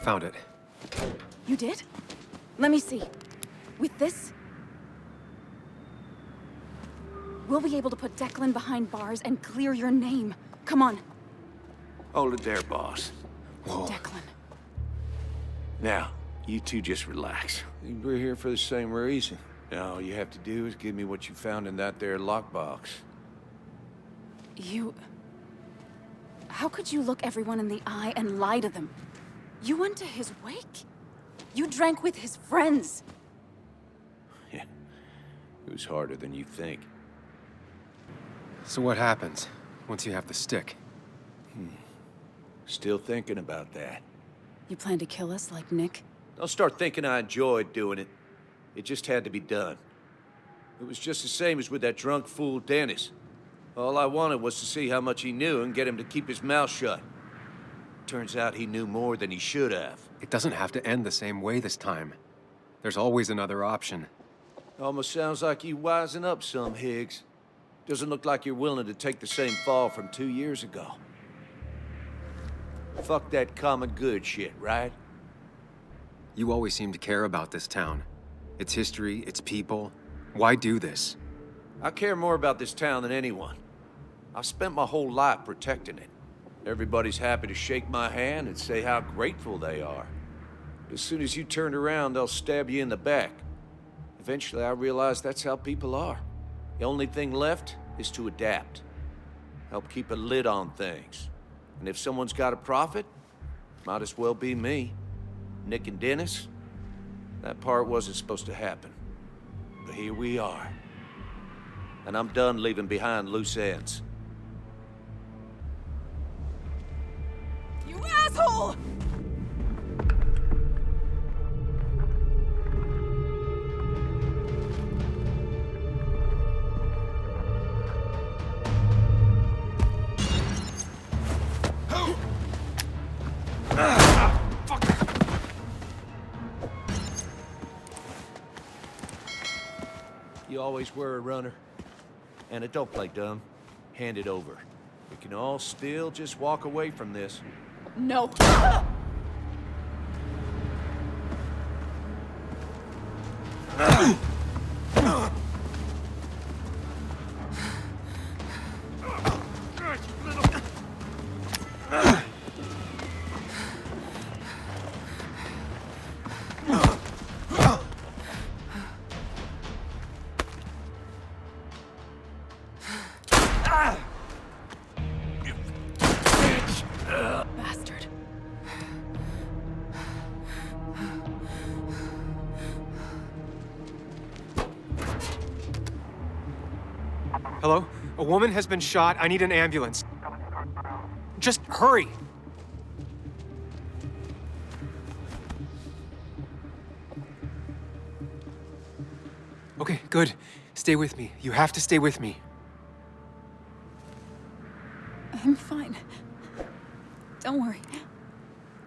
Found it. You did? Let me see. With this, we'll be able to put Declan behind bars and clear your name. Come on. Hold it there, boss. Whoa. Declan. Now, you two just relax. We're here for the same reason. Now, all you have to do is give me what you found in that there lockbox. You... How could you look everyone in the eye and lie to them? You went to his wake? You drank with his friends. Yeah, it was harder than you think. So what happens once you have the stick? Still thinking about that. You plan to kill us like Nick? Don't start thinking I enjoyed doing it. It just had to be done. It was just the same as with that drunk fool Dennis. All I wanted was to see how much he knew and get him to keep his mouth shut. Turns out he knew more than he should have. It doesn't have to end the same way this time. There's always another option. Almost sounds like you wising up some, Higgs. Doesn't look like you're willing to take the same fall from 2 years ago. Fuck that common good shit, right? You always seem to care about this town. Its history, its people. Why do this? I care more about this town than anyone. I've spent my whole life protecting it. Everybody's happy to shake my hand and say how grateful they are. As soon as you turn around, they'll stab you in the back. Eventually, I realized that's how people are. The only thing left is to adapt. Help keep a lid on things. And if someone's got a profit, might as well be me. Nick and Dennis, that part wasn't supposed to happen. But here we are. And I'm done leaving behind loose ends. You asshole! You always were a runner. And don't play dumb. Hand it over. We can all still just walk away from this. No. Bastard. Hello? A woman has been shot. I need an ambulance. Just hurry! Okay, good. Stay with me. You have to stay with me. I'm fine. Don't worry.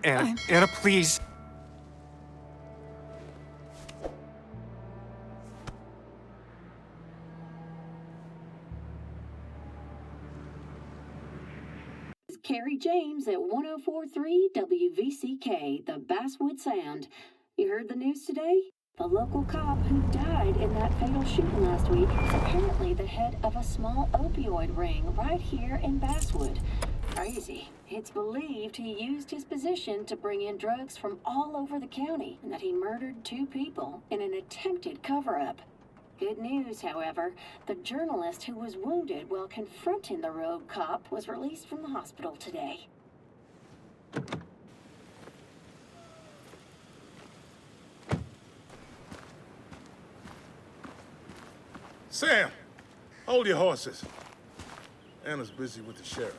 Anna, Anna, please. Carrie James at 104.3 WVCK, the Basswood Sound. You heard the news today? The local cop who died in that fatal shooting last week is apparently the head of a small opioid ring right here in Basswood. Crazy. It's believed he used his position to bring in drugs from all over the county and that he murdered 2 people in an attempted cover-up. Good news, however, the journalist who was wounded while confronting the rogue cop was released from the hospital today. Sam, hold your horses. Anna's busy with the sheriff.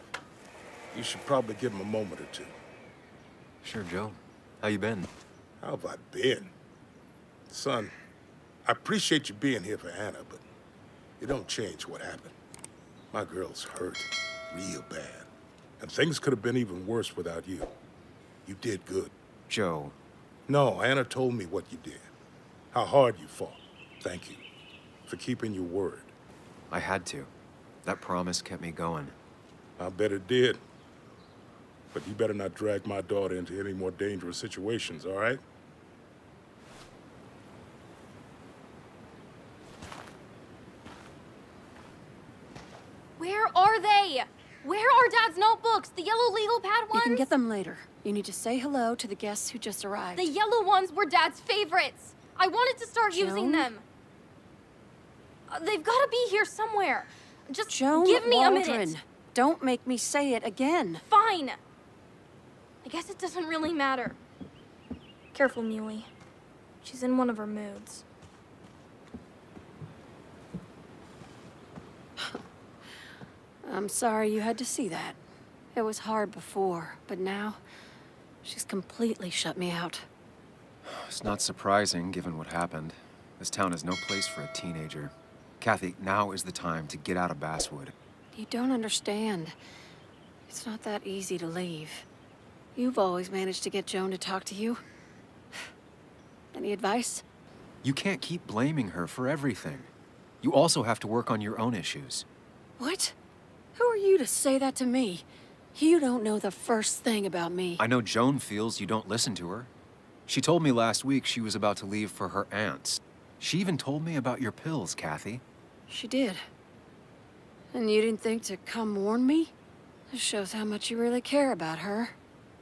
You should probably give him a moment or two. Sure, Joe. How you been? How have I been? Son, I appreciate you being here for Anna, but it don't change what happened. My girl's hurt, real bad. And things could have been even worse without you. You did good. Joe. No, Anna told me what you did. How hard you fought. Thank you for keeping your word. I had to. That promise kept me going. I bet it did. But you better not drag my daughter into any more dangerous situations, all right? Where are they? Where are Dad's notebooks? The yellow legal pad ones? You can get them later. You need to say hello to the guests who just arrived. The yellow ones were Dad's favorites. I wanted to start using Joan? them. They've got to be here somewhere. Just Joan give me Waldron. a minute. Don't make me say it again. Fine. I guess it doesn't really matter. Careful, Muley. She's in one of her moods. I'm sorry you had to see that. It was hard before, but now she's completely shut me out. It's not surprising, given what happened. This town is no place for a teenager. Kathy, now is the time to get out of Basswood. You don't understand. It's not that easy to leave. You've always managed to get Joan to talk to you. Any advice? You can't keep blaming her for everything. You also have to work on your own issues. What? Who are you to say that to me? You don't know the first thing about me. I know Joan feels you don't listen to her. She told me last week she was about to leave for her aunt's. She even told me about your pills, Kathy. She did. And you didn't think to come warn me? This shows how much you really care about her.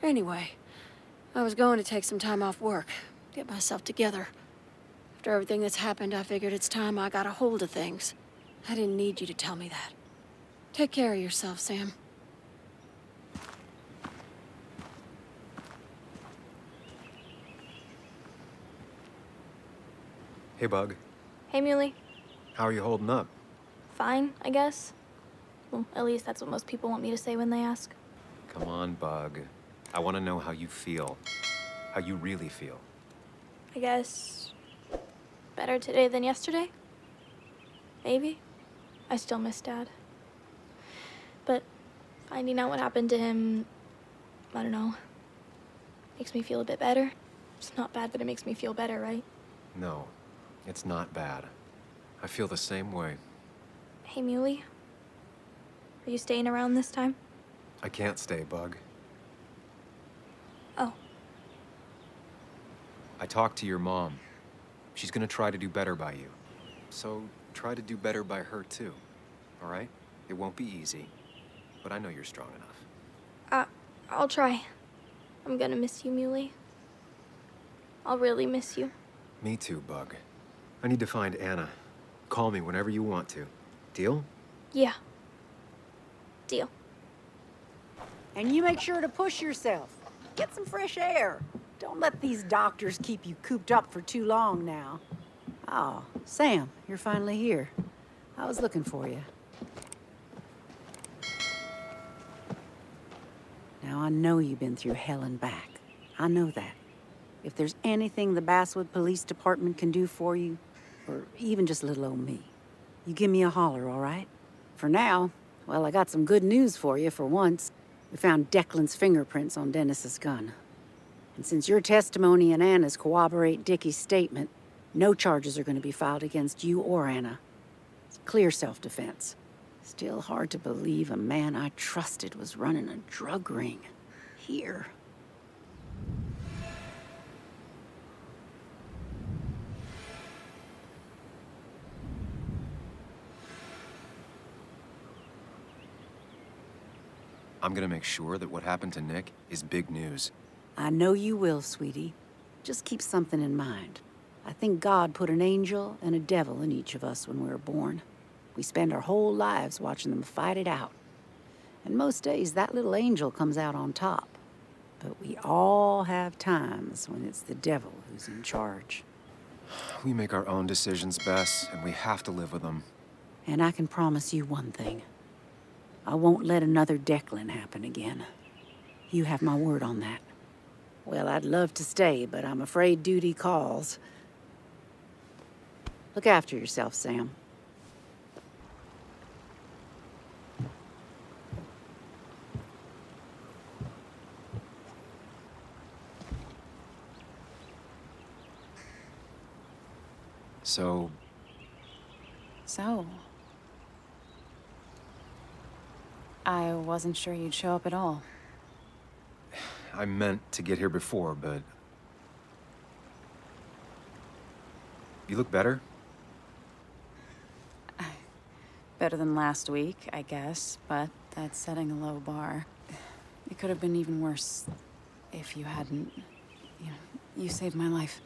Anyway, I was going to take some time off work, get myself together. After everything that's happened, I figured it's time I got a hold of things. I didn't need you to tell me that. Take care of yourself, Sam. Hey, Bug. Hey, Muley. How are you holding up? Fine, I guess. Well, at least that's what most people want me to say when they ask. Come on, Bug. I want to know how you feel. How you really feel. I guess better today than yesterday? Maybe. I still miss Dad. But finding out what happened to him, I don't know, makes me feel a bit better. It's not bad, but it makes me feel better, right? No, it's not bad. I feel the same way. Hey, Muley. Are you staying around this time? I can't stay, Bug. Oh. I talked to your mom. She's gonna try to do better by you. So try to do better by her too, all right? It won't be easy, but I know you're strong enough. I'll try. I'm gonna miss you, Muley. I'll really miss you. Me too, Bug. I need to find Anna. Call me whenever you want to. Deal? Yeah. Deal. And you make sure to push yourself. Get some fresh air. Don't let these doctors keep you cooped up for too long now. Oh, Sam, you're finally here. I was looking for you. Now, I know you've been through hell and back. I know that. If there's anything the Basswood Police Department can do for you, or even just little old me, you give me a holler, all right? For now, well, I got some good news for you for once. We found Declan's fingerprints on Dennis's gun. And since your testimony and Anna's corroborate Dickie's statement, no charges are going to be filed against you or Anna. It's clear self-defense. Still hard to believe a man I trusted was running a drug ring. Here. I'm gonna make sure that what happened to Nick is big news. I know you will, sweetie. Just keep something in mind. I think God put an angel and a devil in each of us when we were born. We spend our whole lives watching them fight it out. And most days, that little angel comes out on top. But we all have times when it's the devil who's in charge. We make our own decisions, Bess, and we have to live with them. And I can promise you one thing. I won't let another Declan happen again. You have my word on that. Well, I'd love to stay, but I'm afraid duty calls. Look after yourself, Sam. So, I wasn't sure you'd show up at all. I meant to get here before, but... You look better? Better than last week, I guess, but that's setting a low bar. It could have been even worse if you hadn't... You saved my life.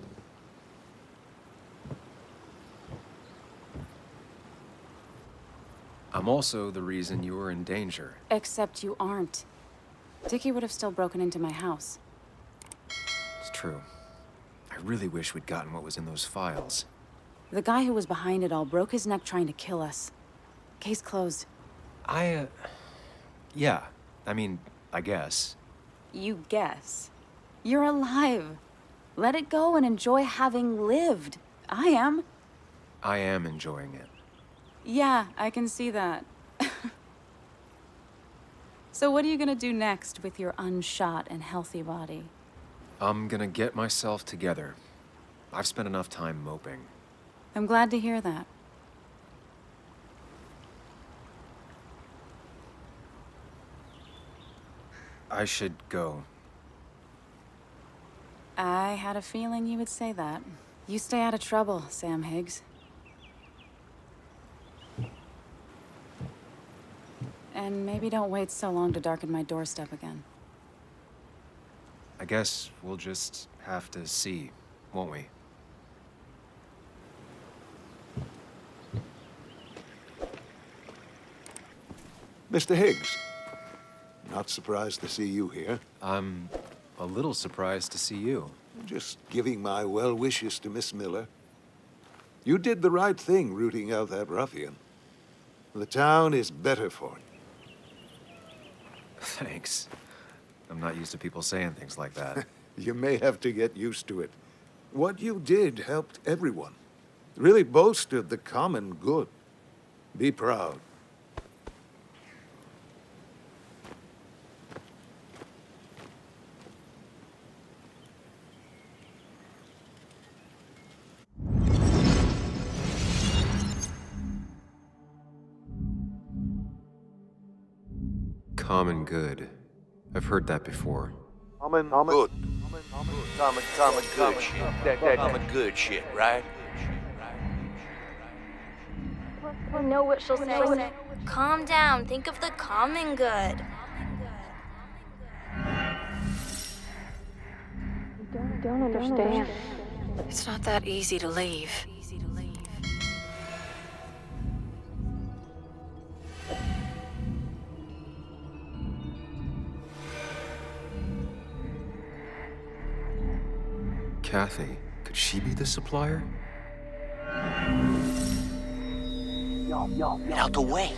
I'm also the reason you were in danger. Except you aren't. Dickie would have still broken into my house. It's true. I really wish we'd gotten what was in those files. The guy who was behind it all broke his neck trying to kill us. Case closed. Yeah. I mean, I guess. You guess. You're alive. Let it go and enjoy having lived. I am. I am enjoying it. Yeah, I can see that. So what are you gonna do next with your unshot and healthy body? I'm gonna get myself together. I've spent enough time moping. I'm glad to hear that. I should go. I had a feeling you would say that. You stay out of trouble, Sam Higgs. And maybe don't wait so long to darken my doorstep again. I guess we'll just have to see, won't we? Mr. Higgs, not surprised to see you here. I'm a little surprised to see you. Just giving my well wishes to Miss Miller. You did the right thing rooting out that ruffian. The town is better for it. Thanks. I'm not used to people saying things like that. You may have to get used to it. What you did helped everyone. Really bolstered the common good. Be proud. Common good. I've heard that before. Good. Common good shit. That common good shit, right? I know what she'll say. Calm down. Think of the common good. Don't understand. It's not that easy to leave. Kathy, could she be the supplier? Get out the way.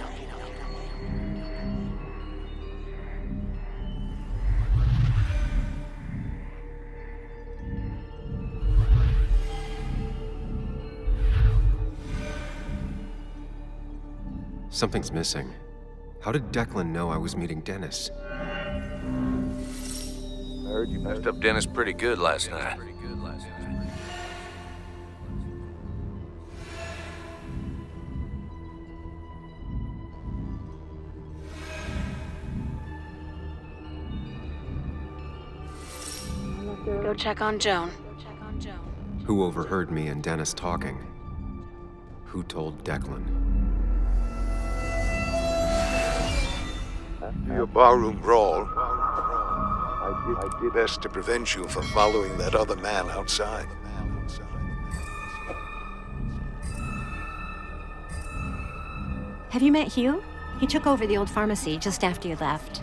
Something's missing. How did Declan know I was meeting Dennis? I heard you messed up Dennis pretty good last night. Go check on Joan. Who overheard me and Dennis talking? Who told Declan? After your barroom brawl, I did best to prevent you from following that other man outside. Have you met Hugh? He took over the old pharmacy just after you left.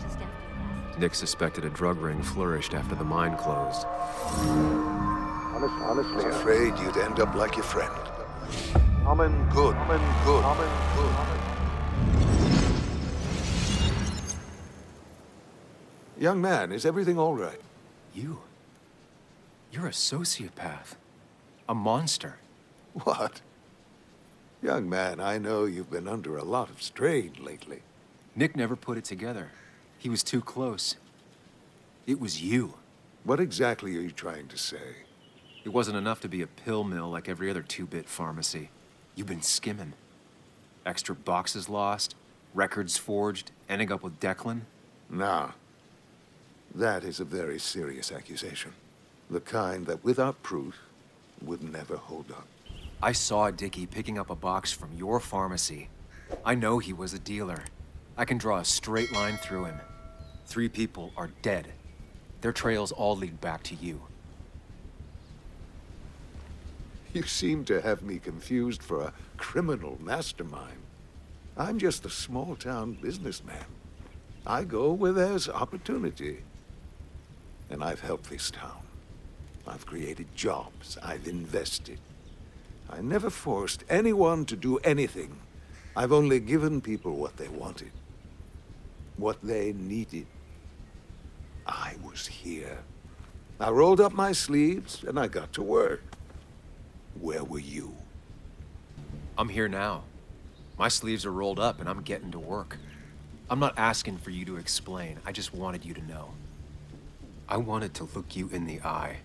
Nick suspected a drug ring flourished after the mine closed. Honestly, afraid you'd end up like your friend. Common good. Young man, is everything all right? You're a sociopath. A monster. What? Young man, I know you've been under a lot of strain lately. Nick never put it together. He was too close. It was you. What exactly are you trying to say? It wasn't enough to be a pill mill like every other two-bit pharmacy. You've been skimming. Extra boxes lost, records forged, ending up with Declan. Nah. That is a very serious accusation. The kind that, without proof, would never hold up. I saw Dickie picking up a box from your pharmacy. I know he was a dealer. I can draw a straight line through him. 3 people are dead. Their trails all lead back to you. You seem to have me confused for a criminal mastermind. I'm just a small-town businessman. I go where there's opportunity. And I've helped this town. I've created jobs. I've invested. I never forced anyone to do anything. I've only given people what they wanted. What they needed. I was here. I rolled up my sleeves and I got to work. Where were you? I'm here now. My sleeves are rolled up and I'm getting to work. I'm not asking for you to explain. I just wanted you to know. I wanted to look you in the eye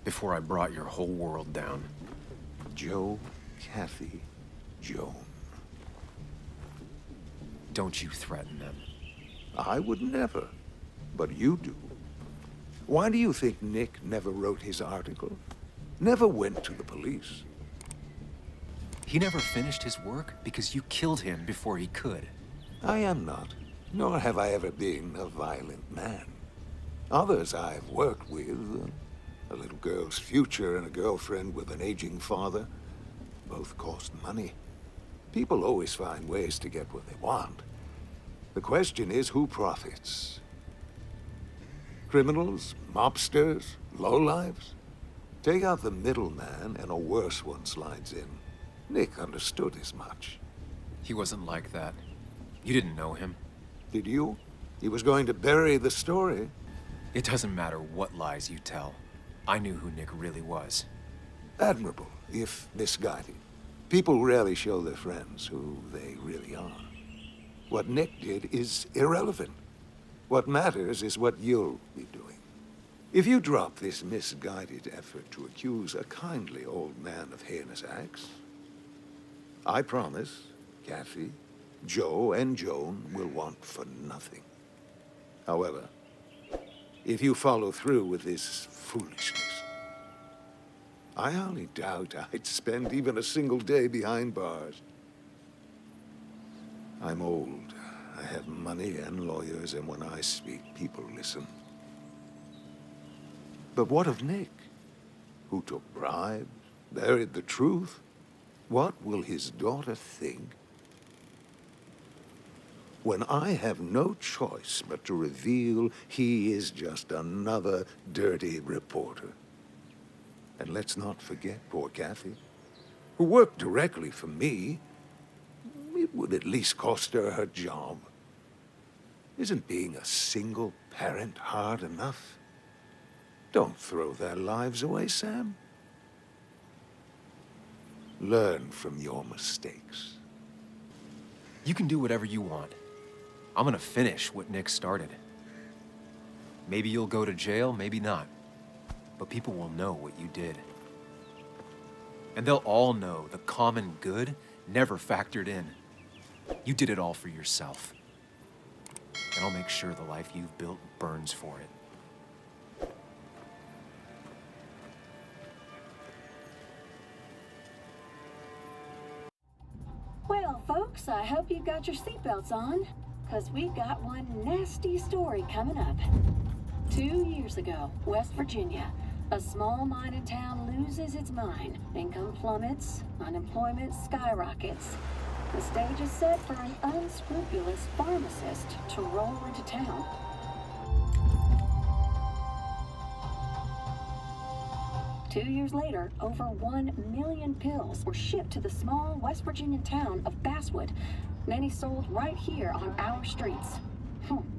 before I brought your whole world down. Joe, Kathy, Joan. Don't you threaten them. I would never, but you do. Why do you think Nick never wrote his article? Never went to the police? He never finished his work because you killed him before he could. I am not, nor have I ever been a violent man. Others I've worked with, a little girl's future and a girlfriend with an aging father, both cost money. People always find ways to get what they want. The question is, who profits? Criminals? Mobsters? Lowlifes? Take out the middleman and a worse one slides in. Nick understood as much. He wasn't like that. You didn't know him. Did you? He was going to bury the story. It doesn't matter what lies you tell. I knew who Nick really was. Admirable, if misguided. People rarely show their friends who they really are. What Nick did is irrelevant. What matters is what you'll be doing. If you drop this misguided effort to accuse a kindly old man of heinous acts, I promise Kathy, Joe, and Joan will want for nothing. However, if you follow through with this foolishness, I hardly doubt I'd spend even a single day behind bars. I'm old. I have money and lawyers, and when I speak, people listen. But what of Nick, who took bribes, buried the truth? What will his daughter think when I have no choice but to reveal he is just another dirty reporter? And let's not forget poor Kathy, who worked directly for me. It would at least cost her job. Isn't being a single parent hard enough? Don't throw their lives away, Sam. Learn from your mistakes. You can do whatever you want. I'm gonna finish what Nick started. Maybe you'll go to jail, maybe not. But people will know what you did. And they'll all know the common good never factored in. You did it all for yourself. And I'll make sure the life you've built burns for it. Well, folks, I hope you got your seatbelts on, because we've got one nasty story coming up. 2 years ago, West Virginia, a small mining town loses its mine. Income plummets, unemployment skyrockets. The stage is set for an unscrupulous pharmacist to roll into town. Two years later, over 1 million pills were shipped to the small West Virginia town of Basswood, many sold right here on our streets.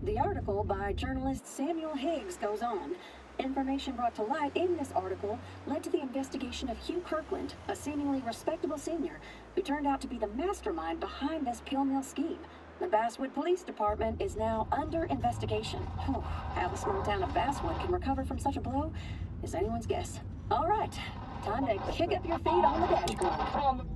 The article by journalist Samuel Higgs goes on. Information brought to light in this article led to the investigation of Hugh Kirkland, a seemingly respectable senior who turned out to be the mastermind behind this pill mill scheme. The Basswood Police Department is now under investigation. How the small town of Basswood can recover from such a blow is anyone's guess. All right, time to kick up your feet on the dashboard.